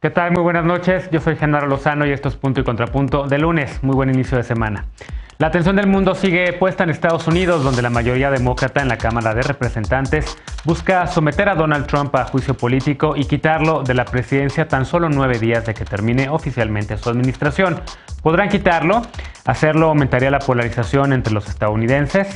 ¿Qué tal? Muy buenas noches. Yo soy Genaro Lozano y esto es Punto y Contrapunto de lunes. Muy buen inicio de semana. La atención del mundo sigue puesta en Estados Unidos, donde la mayoría demócrata en la Cámara de Representantes busca someter a Donald Trump a juicio político y quitarlo de la presidencia tan solo 9 días de que termine oficialmente su administración. ¿Podrán quitarlo? Hacerlo aumentaría la polarización entre los estadounidenses.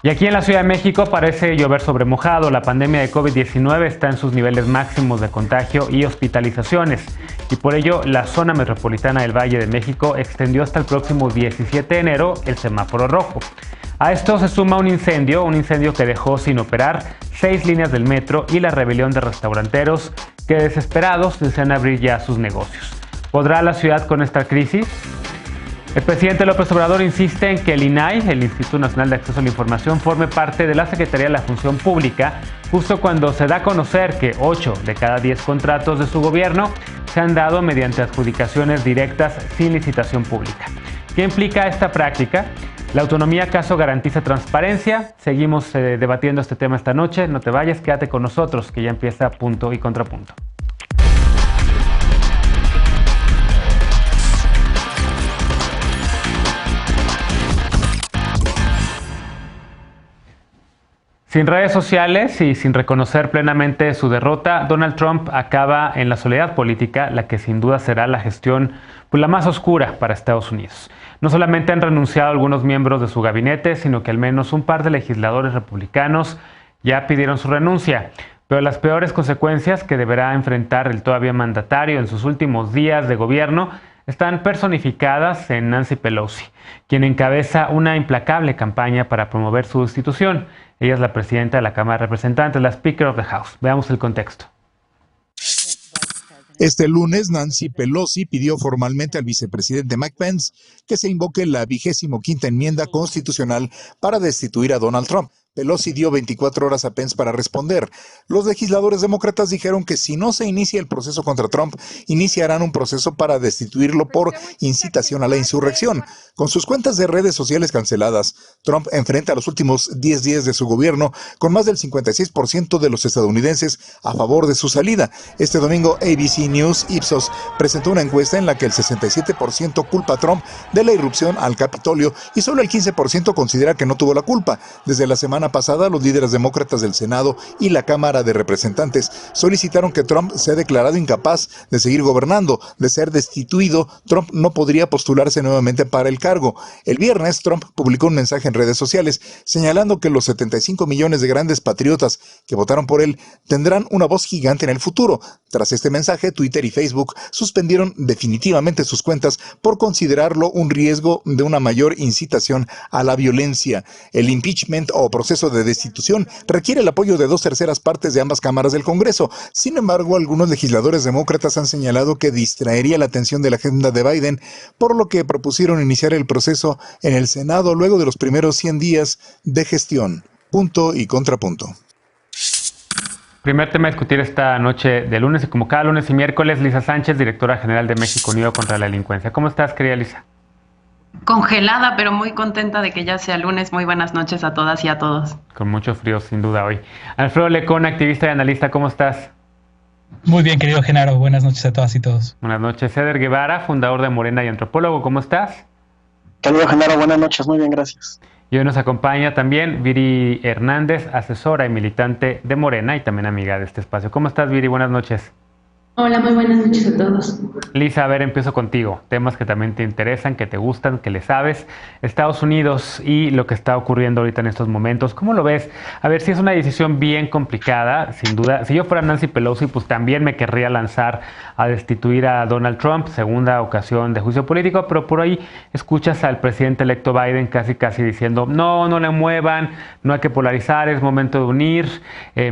Y aquí en la Ciudad de México parece llover sobre mojado. La pandemia de COVID-19 está en sus niveles máximos de contagio y hospitalizaciones. Y por ello, la zona metropolitana del Valle de México extendió hasta el próximo 17 de enero el semáforo rojo. A esto se suma un incendio que dejó sin operar 6 líneas del metro y la rebelión de restauranteros que desesperados desean abrir ya sus negocios. ¿Podrá la ciudad con esta crisis? El presidente López Obrador insiste en que el INAI, el Instituto Nacional de Acceso a la Información, forme parte de la Secretaría de la Función Pública, justo cuando se da a conocer que 8 de cada 10 contratos de su gobierno se han dado mediante adjudicaciones directas sin licitación pública. ¿Qué implica esta práctica? ¿La autonomía acaso garantiza transparencia? Seguimos debatiendo este tema esta noche. No te vayas, quédate con nosotros, que ya empieza Punto y Contrapunto. Sin redes sociales y sin reconocer plenamente su derrota, Donald Trump acaba en la soledad política, la que sin duda será la gestión la más oscura para Estados Unidos. No solamente han renunciado algunos miembros de su gabinete, sino que al menos un par de legisladores republicanos ya pidieron su renuncia. Pero las peores consecuencias que deberá enfrentar el todavía mandatario en sus últimos días de gobierno están personificadas en Nancy Pelosi, quien encabeza una implacable campaña para promover su destitución. Ella es la presidenta de la Cámara de Representantes, la Speaker of the House. Veamos el contexto. Este lunes, Nancy Pelosi pidió formalmente al vicepresidente Mike Pence que se invoque la 25ª enmienda constitucional para destituir a Donald Trump. Pelosi dio 24 horas a Pence para responder. Los legisladores demócratas dijeron que si no se inicia el proceso contra Trump, iniciarán un proceso para destituirlo por incitación a la insurrección. Con sus cuentas de redes sociales canceladas, Trump enfrenta los últimos 10 días de su gobierno con más del 56% de los estadounidenses a favor de su salida. Este domingo, ABC News Ipsos presentó una encuesta en la que el 67% culpa a Trump de la irrupción al Capitolio y solo el 15% considera que no tuvo la culpa. Desde la semana pasada, los líderes demócratas del Senado y la Cámara de Representantes solicitaron que Trump sea declarado incapaz de seguir gobernando. De ser destituido, Trump no podría postularse nuevamente para el cargo. El viernes, Trump publicó un mensaje en redes sociales señalando que los 75 millones de grandes patriotas que votaron por él tendrán una voz gigante en el futuro. Tras este mensaje, Twitter y Facebook suspendieron definitivamente sus cuentas por considerarlo un riesgo de una mayor incitación a la violencia. El impeachment o proceso de destitución requiere el apoyo de 2/3 partes de ambas cámaras del Congreso. Sin embargo, algunos legisladores demócratas han señalado que distraería la atención de la agenda de Biden, por lo que propusieron iniciar el proceso en el Senado luego de los primeros 100 días de gestión. Punto y contrapunto. Primer tema a discutir esta noche de lunes y como cada lunes y miércoles, Lisa Sánchez, directora general de México Unido contra la Delincuencia. ¿Cómo estás, querida Lisa? Congelada, pero muy contenta de que ya sea lunes. Muy buenas noches a todas y a todos. Con mucho frío, sin duda, hoy. Alfredo Lecón, activista y analista, ¿cómo estás? Muy bien, querido Genaro. Buenas noches a todas y todos. Buenas noches. Eder Guevara, fundador de Morena y antropólogo, ¿cómo estás? Querido Genaro, buenas noches. Muy bien, gracias. Y hoy nos acompaña también Viri Hernández, asesora y militante de Morena y también amiga de este espacio. ¿Cómo estás, Viri? Buenas noches. Hola, muy buenas noches a todos. Lisa, a ver, empiezo contigo. Temas que también te interesan, que te gustan, que le sabes. Estados Unidos y lo que está ocurriendo ahorita en estos momentos. ¿Cómo lo ves? A ver, si es una decisión bien complicada, sin duda. Si yo fuera Nancy Pelosi, pues también me querría lanzar a destituir a Donald Trump, segunda ocasión de juicio político, pero por ahí escuchas al presidente electo Biden casi diciendo, no le muevan, no hay que polarizar, es momento de unir,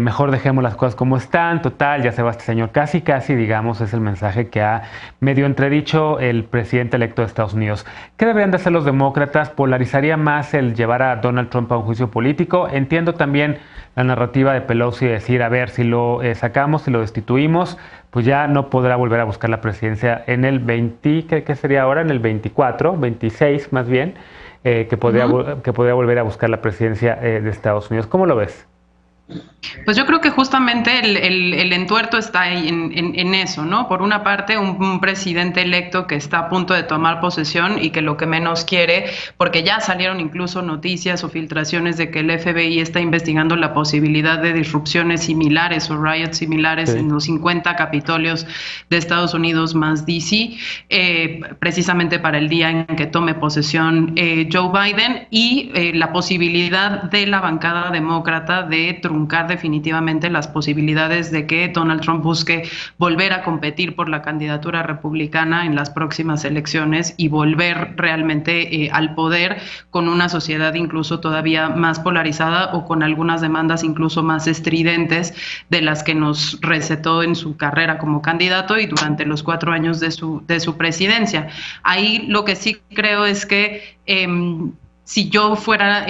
mejor dejemos las cosas como están, total, ya se va este señor casi, digamos, es el mensaje que ha medio entredicho el presidente electo de Estados Unidos. ¿Qué deberían de hacer los demócratas? ¿Polarizaría más el llevar a Donald Trump a un juicio político? Entiendo también la narrativa de Pelosi de decir, a ver, si lo sacamos, si lo destituimos, pues ya no podrá volver a buscar la presidencia en el 20, ¿qué sería ahora? En el 24, 26 más bien, que podría volver a buscar la presidencia de Estados Unidos. ¿Cómo lo ves? Pues yo creo que justamente el entuerto está ahí en eso, ¿no? Por una parte, un presidente electo que está a punto de tomar posesión y que lo que menos quiere, porque ya salieron incluso noticias o filtraciones de que el FBI está investigando la posibilidad de disrupciones similares o riots similares en los 50 capitolios de Estados Unidos más DC, precisamente para el día en que tome posesión Joe Biden, y la posibilidad de la bancada demócrata de truncar definitivamente las posibilidades de que Donald Trump busque volver a competir por la candidatura republicana en las próximas elecciones y volver realmente al poder con una sociedad incluso todavía más polarizada o con algunas demandas incluso más estridentes de las que nos recetó en su carrera como candidato y durante los 4 años de su presidencia. Ahí lo que sí creo es que si yo fuera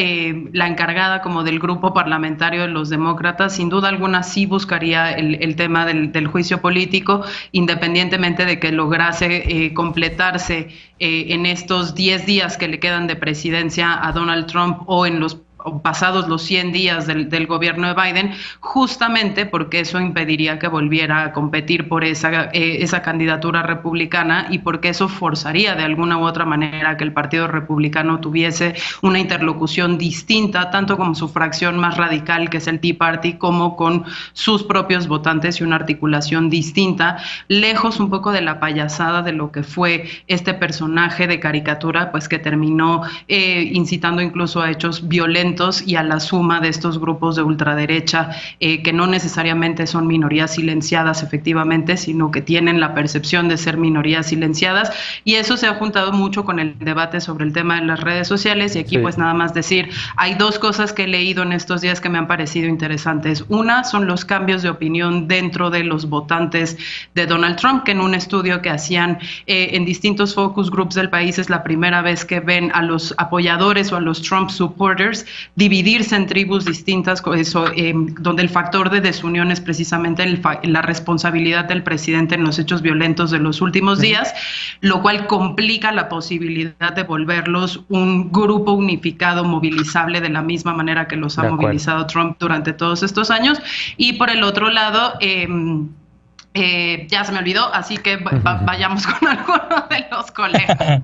la encargada como del grupo parlamentario de los demócratas, sin duda alguna sí buscaría el tema del juicio político, independientemente de que lograse completarse en estos 10 días que le quedan de presidencia a Donald Trump o en los pasados los 100 días del gobierno de Biden, justamente porque eso impediría que volviera a competir por esa candidatura republicana y porque eso forzaría de alguna u otra manera que el Partido Republicano tuviese una interlocución distinta, tanto con su fracción más radical, que es el Tea Party, como con sus propios votantes y una articulación distinta, lejos un poco de la payasada de lo que fue este personaje de caricatura, pues que terminó incitando incluso a hechos violentos y a la suma de estos grupos de ultraderecha que no necesariamente son minorías silenciadas efectivamente, sino que tienen la percepción de ser minorías silenciadas, y eso se ha juntado mucho con el debate sobre el tema de las redes sociales. Y aquí pues nada más decir, hay 2 cosas que he leído en estos días que me han parecido interesantes. Una son los cambios de opinión dentro de los votantes de Donald Trump, que en un estudio que hacían en distintos focus groups del país es la primera vez que ven a los apoyadores o a los Trump supporters dividirse en tribus distintas, donde el factor de desunión es precisamente la responsabilidad del presidente en los hechos violentos de los últimos días, lo cual complica la posibilidad de volverlos un grupo unificado, movilizable de la misma manera que los ha movilizado Trump durante todos estos años. Y por el otro lado, ya se me olvidó, así que vayamos con alguno de los colegas.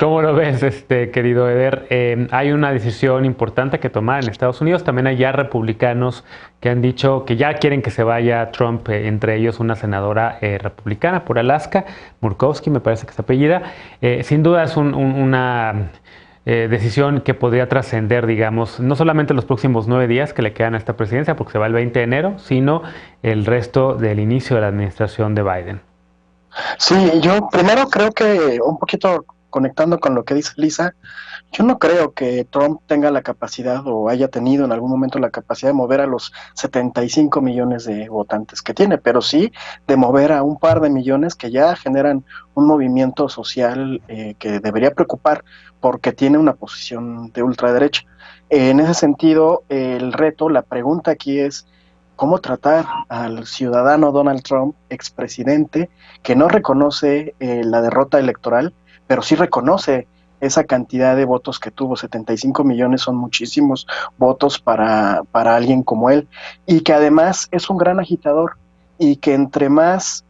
¿Cómo lo ves, querido Eder? Hay una decisión importante que tomar en Estados Unidos. También hay ya republicanos que han dicho que ya quieren que se vaya Trump, entre ellos una senadora republicana por Alaska, Murkowski, me parece que es apellida. Sin duda es una decisión que podría trascender, digamos, no solamente los próximos 9 días que le quedan a esta presidencia, porque se va el 20 de enero, sino el resto del inicio de la administración de Biden. Sí, yo primero creo que un poquito conectando con lo que dice Lisa, yo no creo que Trump tenga la capacidad o haya tenido en algún momento la capacidad de mover a los 75 millones de votantes que tiene, pero sí de mover a un par de millones que ya generan un movimiento social que debería preocupar porque tiene una posición de ultraderecha. En ese sentido, el reto, la pregunta aquí es cómo tratar al ciudadano Donald Trump, expresidente, que no reconoce la derrota electoral, pero sí reconoce esa cantidad de votos que tuvo. 75 millones son muchísimos votos para alguien como él, y que además es un gran agitador, y que entre más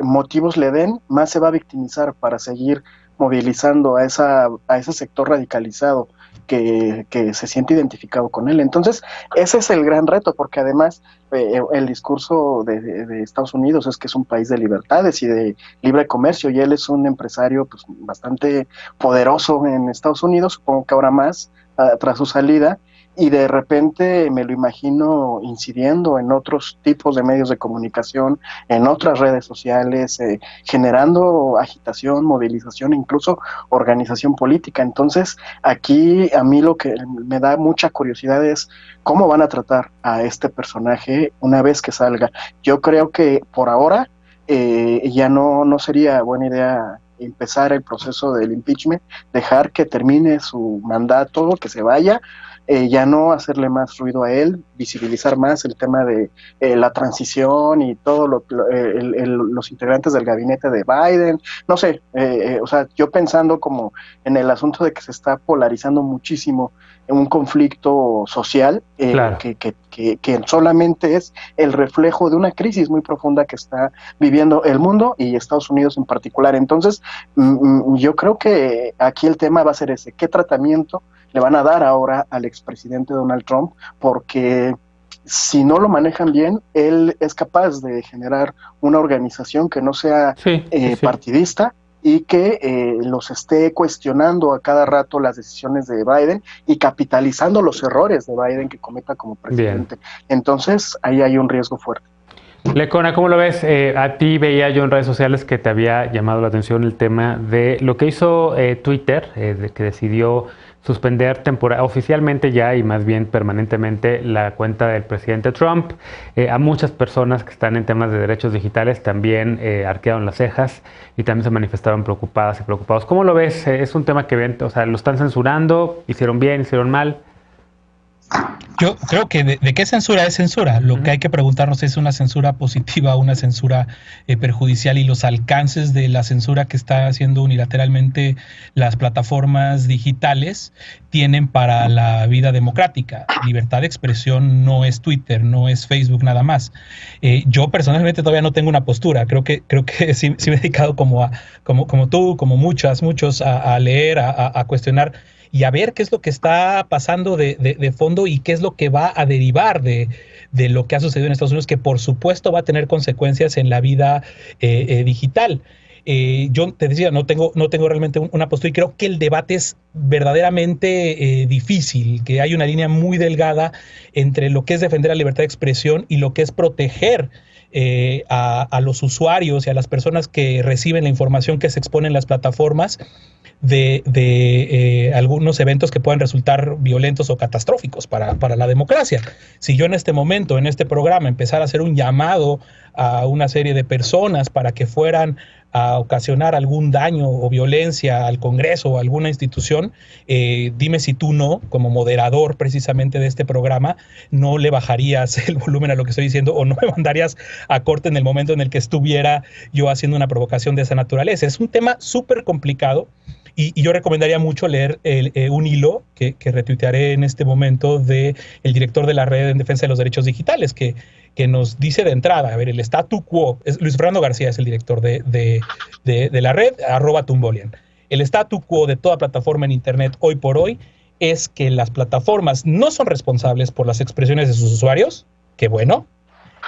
motivos le den, más se va a victimizar para seguir movilizando a ese sector radicalizado que se siente identificado con él. Entonces, ese es el gran reto, porque además el discurso de Estados Unidos es que es un país de libertades y de libre comercio, y él es un empresario pues bastante poderoso en Estados Unidos, supongo que ahora más, tras su salida, y de repente me lo imagino incidiendo en otros tipos de medios de comunicación, en otras redes sociales, generando agitación, movilización, incluso organización política. Entonces, aquí a mí lo que me da mucha curiosidad es cómo van a tratar a este personaje una vez que salga. Yo creo que por ahora ya no sería buena idea empezar el proceso del impeachment, dejar que termine su mandato, que se vaya, ya no hacerle más ruido a él, visibilizar más el tema de la transición y todos los integrantes del gabinete de Biden, no sé, o sea, yo pensando como en el asunto de que se está polarizando muchísimo en un conflicto social, Claro. que solamente es el reflejo de una crisis muy profunda que está viviendo el mundo y Estados Unidos en particular. Entonces, yo creo que aquí el tema va a ser ese, ¿qué tratamiento le van a dar ahora al expresidente Donald Trump? Porque si no lo manejan bien, él es capaz de generar una organización que no sea Sí. partidista y que los esté cuestionando a cada rato las decisiones de Biden y capitalizando los errores de Biden que cometa como presidente. Bien. Entonces, ahí hay un riesgo fuerte. Lecona, ¿cómo lo ves? A ti veía yo en redes sociales que te había llamado la atención el tema de lo que hizo Twitter, de que decidió suspender oficialmente ya y más bien permanentemente la cuenta del presidente Trump. A muchas personas que están en temas de derechos digitales también arquearon las cejas y también se manifestaron preocupadas y preocupados. ¿Cómo lo ves? ¿Es un tema que ven, o sea, lo están censurando? ¿Hicieron bien? ¿Hicieron mal? Yo creo que de qué censura es censura. Lo que hay que preguntarnos es una censura positiva o una censura perjudicial, y los alcances de la censura que está haciendo unilateralmente las plataformas digitales tienen para la vida democrática. Libertad de expresión no es Twitter, no es Facebook nada más. Yo personalmente todavía no tengo una postura. Creo que sí me he dedicado como tú, como muchos a leer, a cuestionar y a ver qué es lo que está pasando de fondo y qué es lo que va a derivar de lo que ha sucedido en Estados Unidos, que por supuesto va a tener consecuencias en la vida digital. Yo te decía, no tengo realmente una postura, y creo que el debate es verdaderamente difícil, que hay una línea muy delgada entre lo que es defender la libertad de expresión y lo que es proteger a los usuarios y a las personas que reciben la información que se expone en las plataformas de algunos eventos que puedan resultar violentos o catastróficos para la democracia. Si yo en este momento, en este programa, empezara a hacer un llamado a una serie de personas para que fueran a ocasionar algún daño o violencia al Congreso o a alguna institución, dime si tú no, como moderador precisamente de este programa, no le bajarías el volumen a lo que estoy diciendo o no me mandarías a corte en el momento en el que estuviera yo haciendo una provocación de esa naturaleza. Es un tema súper complicado. Y yo recomendaría mucho leer un hilo que retuitearé en este momento del director de la Red en Defensa de los Derechos Digitales, que nos dice de entrada, a ver, el statu quo, Luis Fernando García es el director de la red, @Tumbolian. El statu quo de toda plataforma en Internet hoy por hoy es que las plataformas no son responsables por las expresiones de sus usuarios, que bueno,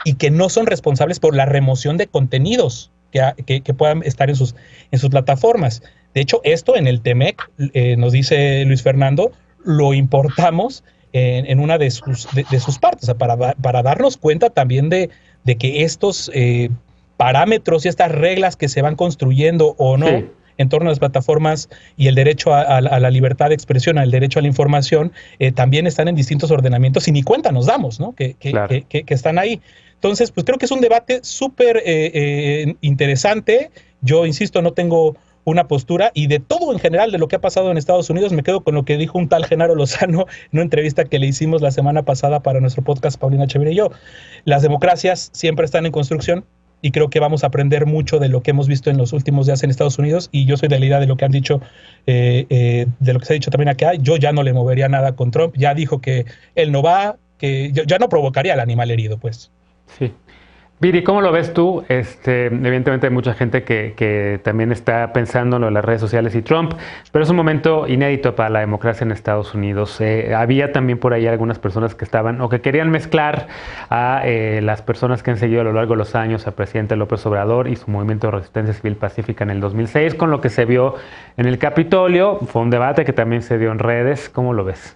y que no son responsables por la remoción de contenidos que puedan estar en sus plataformas. De hecho, esto en el TEMEC, nos dice Luis Fernando, lo importamos en una de sus partes, o sea, para darnos cuenta también de que estos parámetros y estas reglas que se van construyendo o no, sí, en torno a las plataformas y el derecho a la libertad de expresión, al derecho a la información, también están en distintos ordenamientos y ni cuenta nos damos, ¿no? Que están ahí. Entonces, pues creo que es un debate súper interesante. Yo, insisto, no tengo una postura, y de todo en general de lo que ha pasado en Estados Unidos me quedo con lo que dijo un tal Genaro Lozano en una entrevista que le hicimos la semana pasada para nuestro podcast, Paulina Echeverría y yo. Las democracias siempre están en construcción y creo que vamos a aprender mucho de lo que hemos visto en los últimos días en Estados Unidos, y yo soy de la idea de lo que han dicho, de lo que se ha dicho también acá. Yo ya no le movería nada con Trump, ya dijo que él no va, que ya no provocaría al animal herido, pues. Sí. Viri, ¿cómo lo ves tú? Evidentemente hay mucha gente que también está pensando en las redes sociales y Trump, pero es un momento inédito para la democracia en Estados Unidos. Había también por ahí algunas personas que estaban o que querían mezclar a las personas que han seguido a lo largo de los años al presidente López Obrador y su movimiento de resistencia civil pacífica en el 2006 con lo que se vio en el Capitolio. Fue un debate que también se dio en redes. ¿Cómo lo ves?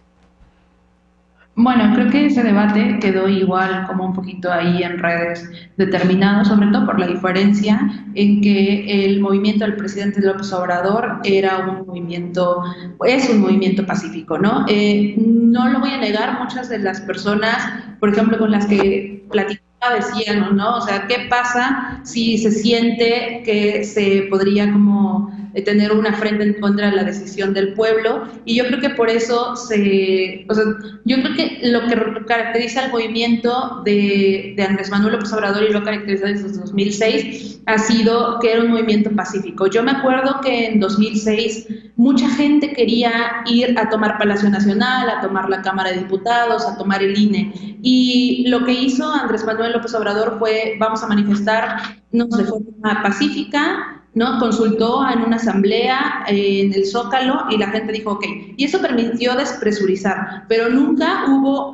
Bueno, creo que ese debate quedó igual como un poquito ahí en redes determinado, sobre todo por la diferencia en que el movimiento del presidente López Obrador es un movimiento pacífico, ¿no? No lo voy a negar, muchas de las personas, por ejemplo, con las que platicaba decían, ¿no? O sea, ¿qué pasa si se siente que se podría como tener una frente en contra de la decisión del pueblo, y yo creo que por eso yo creo que lo que caracteriza al movimiento de Andrés Manuel López Obrador, y lo caracteriza desde 2006, ha sido que era un movimiento pacífico. Yo me acuerdo que en 2006 mucha gente quería ir a tomar Palacio Nacional, a tomar la Cámara de Diputados, a tomar el INE, y lo que hizo Andrés Manuel López Obrador fue: vamos a manifestarnos de forma pacífica, ¿no? Consultó en una asamblea en el Zócalo y la gente dijo ok, y eso permitió despresurizar, pero nunca hubo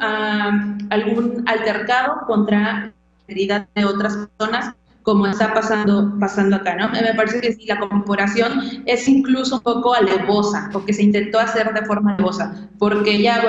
algún altercado contra la integridad de otras personas, como está pasando acá, ¿no? Me parece que sí, la comparación es incluso un poco alevosa, o que se intentó hacer de forma alevosa, porque ya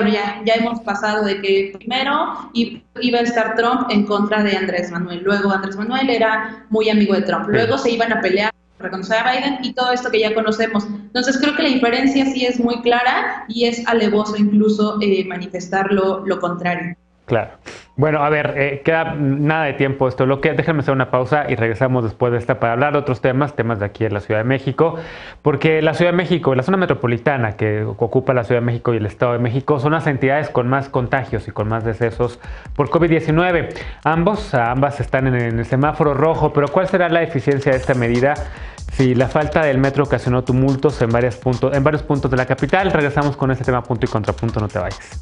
hemos pasado de que primero iba a estar Trump en contra de Andrés Manuel, luego Andrés Manuel era muy amigo de Trump, luego se iban a pelear, reconocer a Biden, y todo esto que ya conocemos. Entonces creo que la diferencia sí es muy clara, y es alevoso incluso manifestar lo contrario. Claro. Bueno, a ver, queda nada de tiempo esto. Déjenme hacer una pausa y regresamos después de esta para hablar de otros temas de aquí en la Ciudad de México, porque la Ciudad de México, la zona metropolitana que ocupa la Ciudad de México y el Estado de México, son las entidades con más contagios y con más decesos por COVID-19. Ambas están en el semáforo rojo, pero ¿cuál será la eficiencia de esta medida si la falta del metro ocasionó tumultos en varios puntos de la capital? Regresamos con este tema punto y contrapunto, no te vayas.